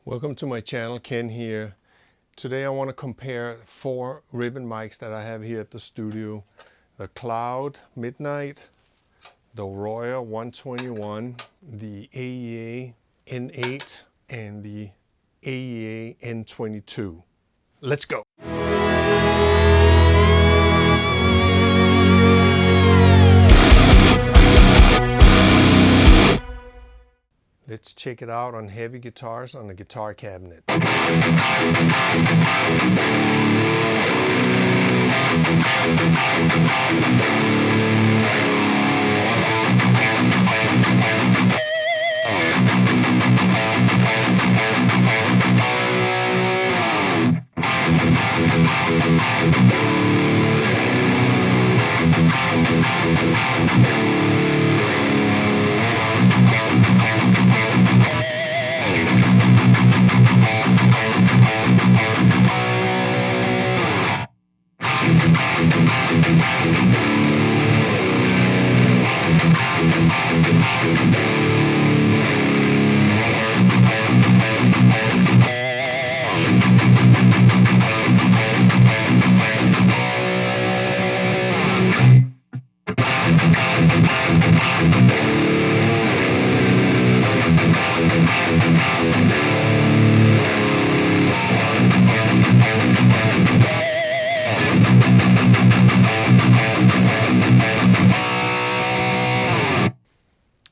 Welcome to my channel, Ken here. Today I want to compare 4 ribbon mics that I have here at the studio. The Cloud Midnight, the Royer 121, the AEA N8, and the AEA N22. Let's go! Let's check it out on heavy guitars on the guitar cabinet.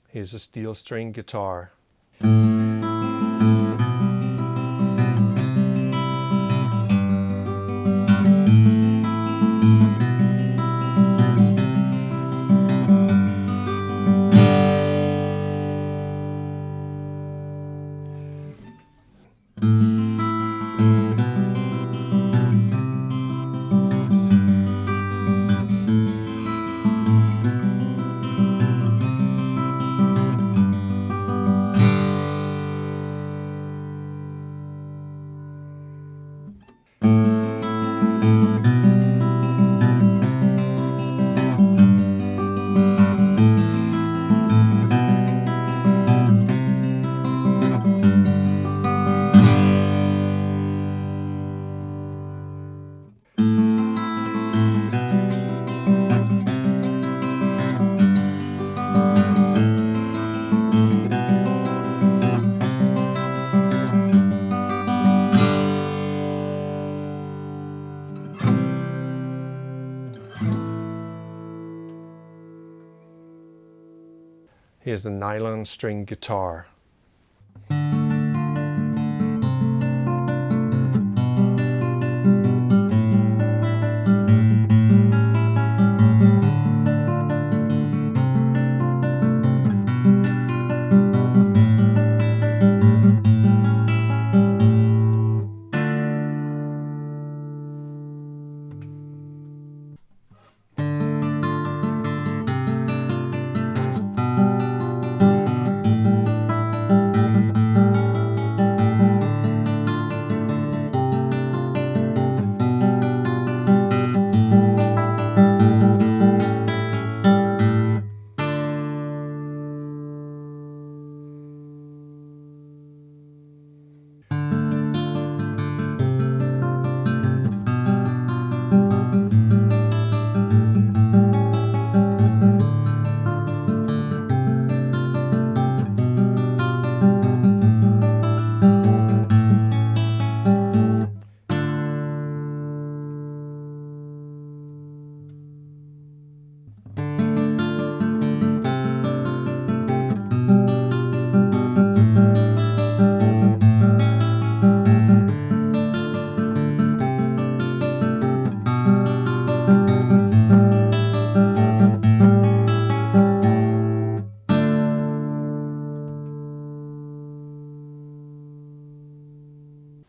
Here's a steel string guitar. Here's the nylon string guitar.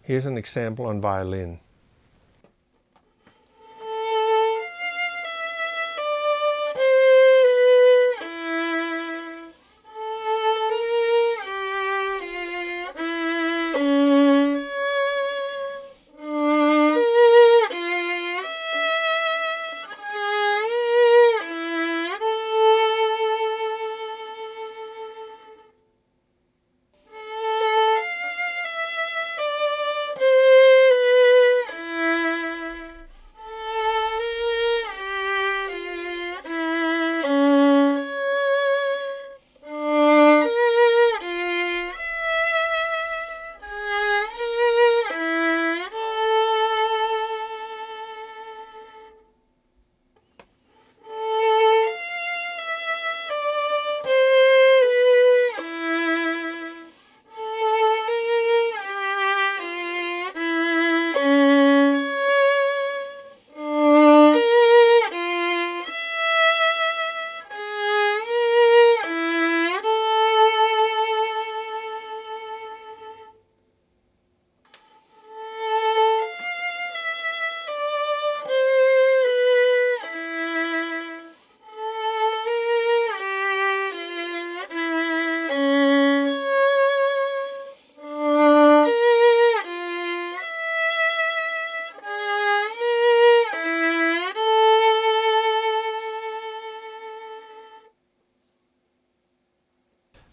Here's an example on violin.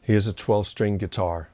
Here's a 12-string guitar.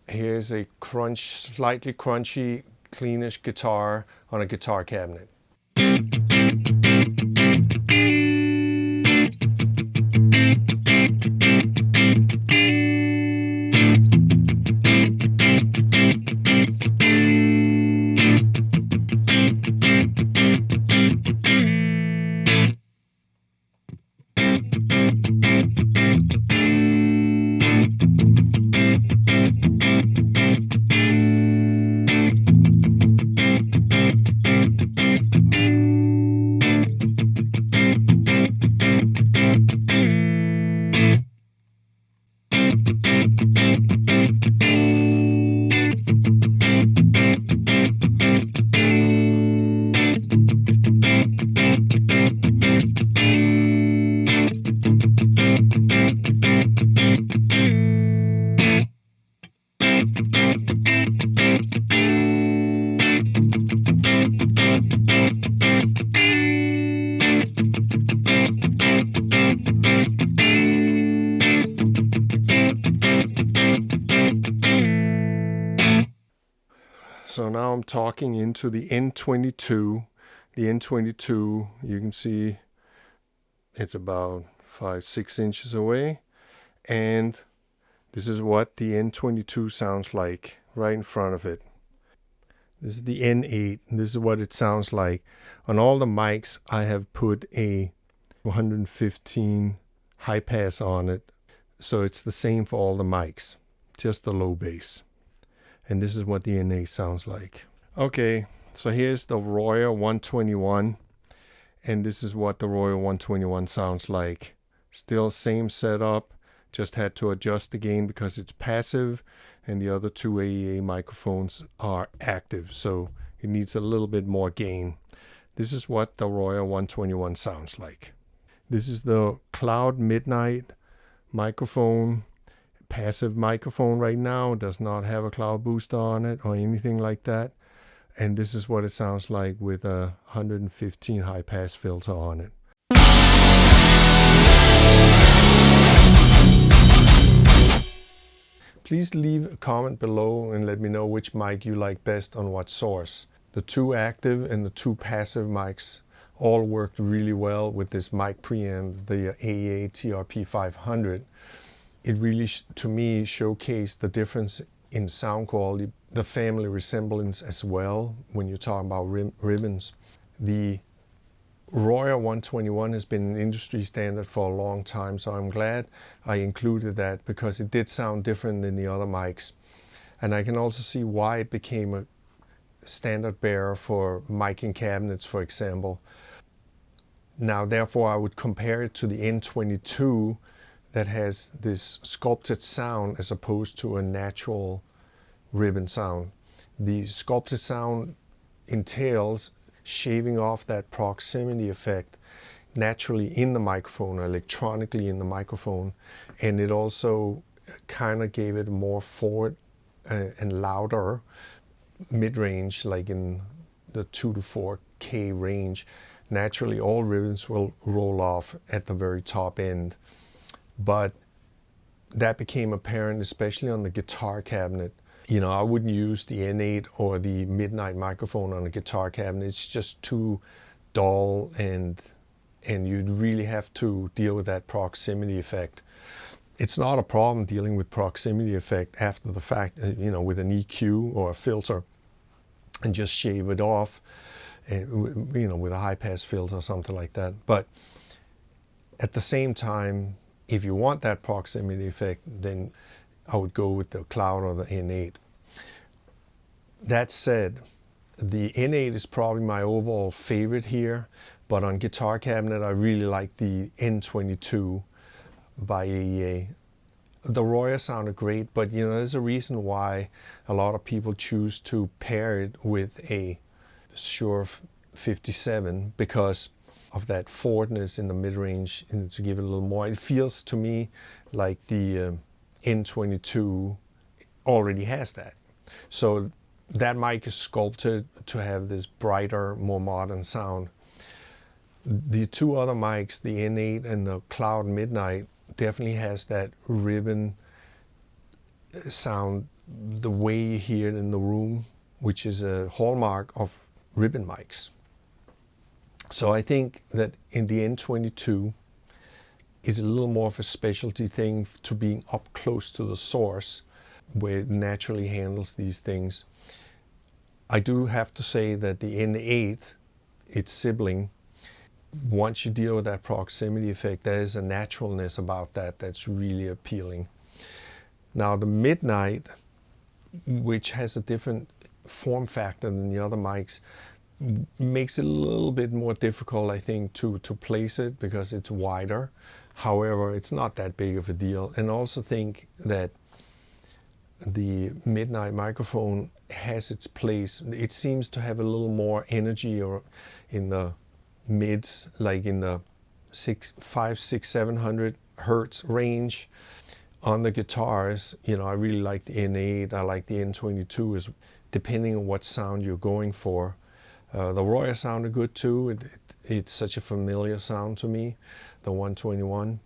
Here's a slightly crunchy, cleanish guitar on a guitar cabinet. So now I'm talking into the N22. The N22, you can see it's about 5-6 inches away. And this is what the N22 sounds like right in front of it. This is the N8, and this is what it sounds like. On all the mics, I have put a 115 high pass on it. So it's the same for all the mics, just a low bass. And this is what the N8 sounds like. Okay, so here's the Royer 121. And this is what the Royer 121 sounds like. Still same setup, just had to adjust the gain because it's passive and the other two AEA microphones are active, so it needs a little bit more gain. This is what the Royer 121 sounds like. This is the Cloud Midnight microphone, passive microphone right now, does not have a cloud booster on it or anything like that. And this is what it sounds like with a 115 high pass filter on it. Please leave a comment below and let me know which mic you like best on what source. The two active and the two passive mics all worked really well with this mic preamp, the AEA TRP 500. It really, to me, showcased the difference in sound quality, the family resemblance as well when you talk about ribbons. The Royer 121 has been an industry standard for a long time, so I'm glad I included that because it did sound different than the other mics. And I can also see why it became a standard bearer for miking cabinets, for example. Now, therefore, I would compare it to the N22 that has this sculpted sound as opposed to a natural ribbon sound. The sculpted sound entails shaving off that proximity effect naturally in the microphone, or electronically in the microphone, and it also kind of gave it more forward and louder mid-range, like in the 2 to 4K range. Naturally, all ribbons will roll off at the very top end, but that became apparent especially on the guitar cabinet You know, I wouldn't use the N8 or the Midnight microphone on a guitar cabinet. It's just too dull, and you'd really have to deal with that proximity effect. It's not a problem dealing with proximity effect after the fact, you know, with an EQ or a filter, and just shave it off, you know, with a high-pass filter or something like that. But at the same time, if you want that proximity effect, then I would go with the Cloud or the N8. That said, the N8 is probably my overall favorite here, but on guitar cabinet I really like the N22 by AEA. The Royer sounded great, but you know, there's a reason why a lot of people choose to pair it with a Shure 57, because of that forwardness in the mid-range, and to give it a little more. It feels to me like the N22 already has that. So that mic is sculpted to have this brighter, more modern sound. The two other mics, the N8 and the Cloud Midnight, definitely has that ribbon sound, the way you hear it in the room, which is a hallmark of ribbon mics. So I think that in the N22 is a little more of a specialty thing to being up close to the source, where it naturally handles these things. I do have to say that the N8, its sibling, once you deal with that proximity effect, there is a naturalness about that that's really appealing. Now the Midnight, which has a different form factor than the other mics, makes it a little bit more difficult, I think, to place it because it's wider. However, it's not that big of a deal. And I also think that the Midnight microphone has its place. It seems to have a little more energy or in the mids, like in the 500, 600, 700 hertz range. On the guitars, you know, I really like the N8, I like the N22, is depending on what sound you're going for. The Royer sounded good too. It's such a familiar sound to me, the 121.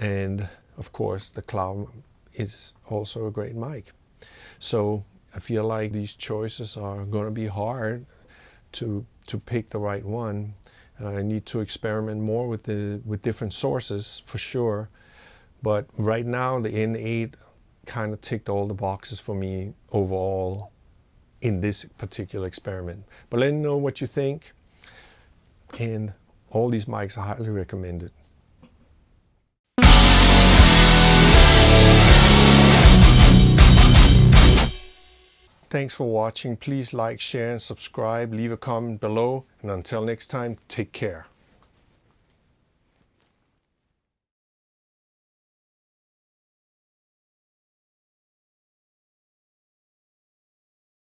And of course, the Cloud is also a great mic. So I feel like these choices are going to be hard to pick the right one. I need to experiment more with different sources for sure. But right now, the N8 kind of ticked all the boxes for me overall in this particular experiment. But let me know what you think. And all these mics are highly recommended. Thanks for watching. Please like, share, and subscribe. Leave a comment below. And until next time, take care.